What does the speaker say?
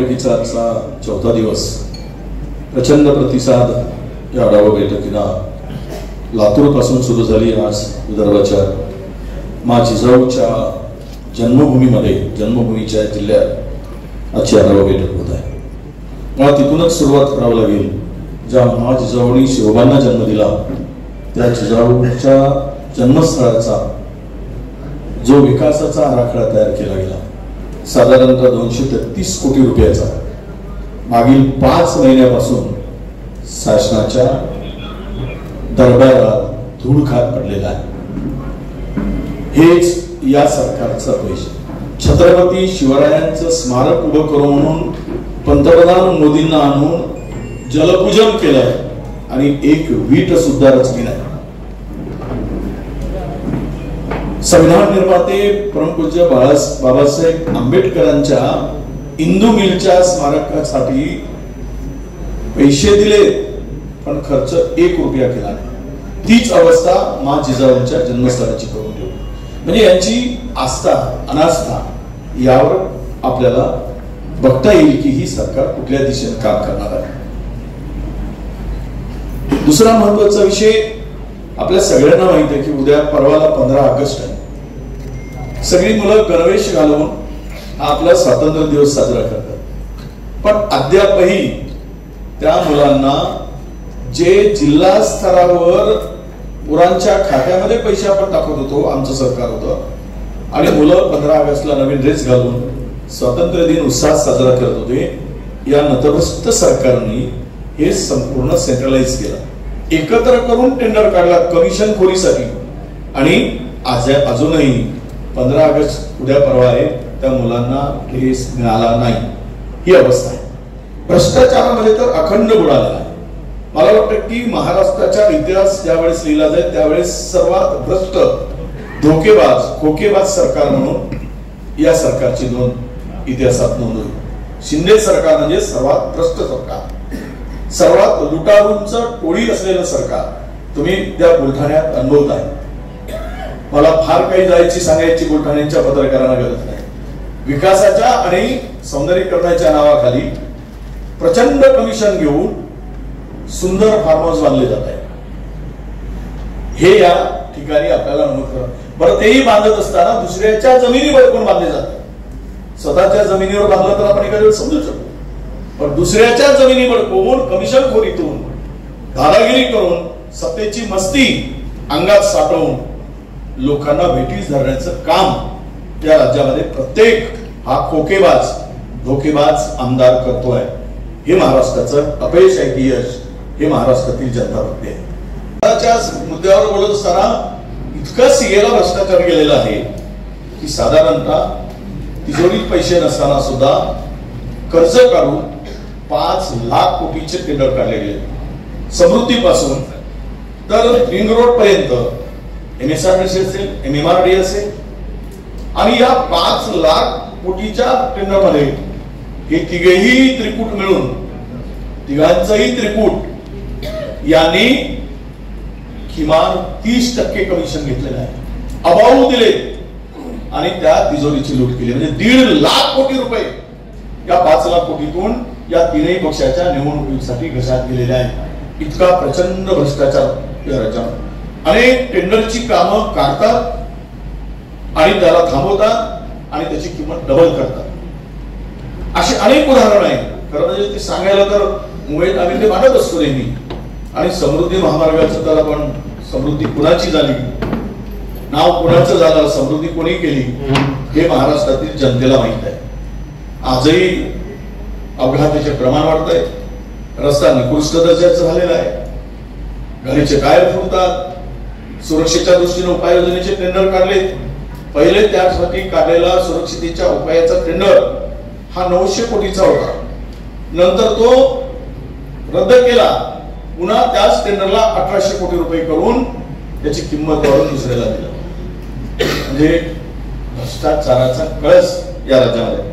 बैठकीचा आजचा चौथा दिवस प्रचंड प्रतिसाद या आढावा बैठकीला लातूर पासून सुरू झाली। आज विदर्भाच्या मा जिजाऊच्या जन्मभूमीच्या जिल्ह्यात आजची आढावा बैठक होत आहे। मला तिथूनच सुरुवात करावी लागेल। ज्या मा जिजाऊंनी शिवबांना जन्म दिला त्या जिजाऊच्या जन्मस्थळाचा जो विकासाचा आराखडा तयार केला गेला, साधारणतः 233 कोटी रुपयाचा मागील 5 महिन्यापासून शासनाच्या दरबारात धूळ खात पडलेला आहे। हेच या सरकारचं अपयश। छत्रपती शिवरायांचं स्मारक उभं करू म्हणून पंतप्रधान मोदींना आणून जलपूजन केलंय आणि एक वीट सुद्धा रचली नाही। संविधान निर्माते परमपूज्य बाबासाहेब आंबेडकरांच्या इंदू मिलच्या स्मारकासाठी पैसे दिले पण खर्च 1 रुपया केला नाही। तीच अवस्था मा जिजाऊंच्या जन्मस्थळाची करून ठेवली। म्हणजे यांची आस्था अनास्था यावर आपल्याला बघता येईल की ही सरकार कुठल्या दिशेने काम करणार आहे। दुसरा महत्त्वाचा विषय, आपल्या सगळ्यांना माहिती आहे की उद्या परवाला 15 ऑगस्ट आहे। सगळी मुलं गणवेश घालून आपला स्वातंत्र्य दिवस साजरा करतात, पण अद्यापही त्या मुलांना जे जिल्हा स्तरावर मुलांच्या खात्यामध्ये पैसे आपण टाकत होतो, आमचं सरकार होतं, आणि मुलं 15 ऑगस्टला नवीन ड्रेस घालून स्वातंत्र्य दिन उत्साहात साजरा करत होते। या नतभ्रष्ट सरकारने हे संपूर्ण सेंट्रलाइज केलं, एकत्र करून टेंडर काढला कमिशन खोरीसाठी, आणि अजूनही 15 ऑगस्ट उद्या परवा आहे, त्या मुलांना ड्रेस मिळाला नाही। ही अवस्था आहे। भ्रष्टाचारामध्ये तर अखंड बुडालेला आहे। मला वाटतं की महाराष्ट्राचा इतिहास ज्यावेळेस लिहिला जाईल त्यावेळेस सर्वात भ्रष्ट, धोकेबाज, खोकेबाज सरकार म्हणून या सरकारची नोंद इतिहासात नोंद होईल। शिंदे सरकार म्हणजे सर्वात भ्रष्ट सरकार, सर्वात लुटारूंचं टोळी असलेलं सरकार तुम्ही त्या बुलढाण्यात अनुभवताय। मला फार काही जायची सांगायची बुलढाण्याच्या पत्रकारांना गरज नाही। विकासाच्या आणि सौंदर्यीकरणाच्या नावाखाली प्रचंड कमिशन घेऊन सुंदर फार्म हाऊस बांधले जात आहे। हे या ठिकाणी आपल्याला नमूद करा बरं। तेही बांधत असताना दुसऱ्याच्या जमिनीवर कोण बांधले जातात। स्वतःच्या जमिनीवर बांधलं तर आपण एखाद्या समजू शकतो, पण दुसऱ्याच्या जमिनीवर कोण कमिशनखोरीतून दादागिरी करून सत्तेची मस्ती अंगात साठवून लोकांना भेटीस धरण्याचं काम या राज्यामध्ये प्रत्येक हा खोकेबाज, धोकेबाज आमदार करतोय। हे महाराष्ट्राचं अपयश आहे की यश हे महाराष्ट्रातील जनता बघते आहे। मुद्द्यावर बोलत असताना इतका सीएला भ्रष्टाचार गेलेला आहे की साधारणतः तिजोरीत पैसे नसताना सुद्धा कर्ज काढून 5 लाख कोटीचे टेंडर काढले गेले। समृद्धीपासून तर रिंग रोड पर्यंत MSRDC असेल, MMRD असेल, आणि या 5 लाख कोटीच्या टेंडर मध्ये हे तिघेही त्रिकूट मिळून, तिघांचंही त्रिकूट यांनी किमान 30% कमिशन घेतलेलं आहे, अभाव दिले आणि त्या तिजोरीची लूट केली। म्हणजे 1.5 लाख कोटी रुपये या 5 लाख कोटीतून या तीनही पक्षाच्या निवडणुकीसाठी घशात गेलेले आहे। इतका प्रचंड भ्रष्टाचार या राज्यात। अनेक टेंडरची कामं काढतात आणि त्याला थांबवतात आणि त्याची किंमत डबल करतात। अशी अनेक उदाहरणं आहेत। खरं म्हणजे ते सांगायला तर मुंबईत आम्ही ते मानत असतो नेहमी। आणि समृद्धी महामार्गाचं तर आपण, समृद्धी कुणाची झाली, नाव कुणाचं झालं, समृद्धी कोणी केली हे महाराष्ट्रातील जनतेला माहित आहे। आजही अपघाताचे प्रमाण वाढत आहे, रस्ता निकृष्ट दर्जाचा झालेला आहे, गाडीचे टायर फुटतात। सुरक्षेच्या दृष्टीने उपाययोजनेचे टेंडर काढले, पहिले त्यासाठी काढलेला सुरक्षितेच्या उपायाचा टेंडर हा 900 कोटीचा होता, नंतर तो रद्द केला, पुन्हा त्याच टेंडरला 1800 कोटी रुपये करून त्याची किंमत वाढवून दुसऱ्याला दिला। म्हणजे भ्रष्टाचाराचा कळस या राज्यामध्ये।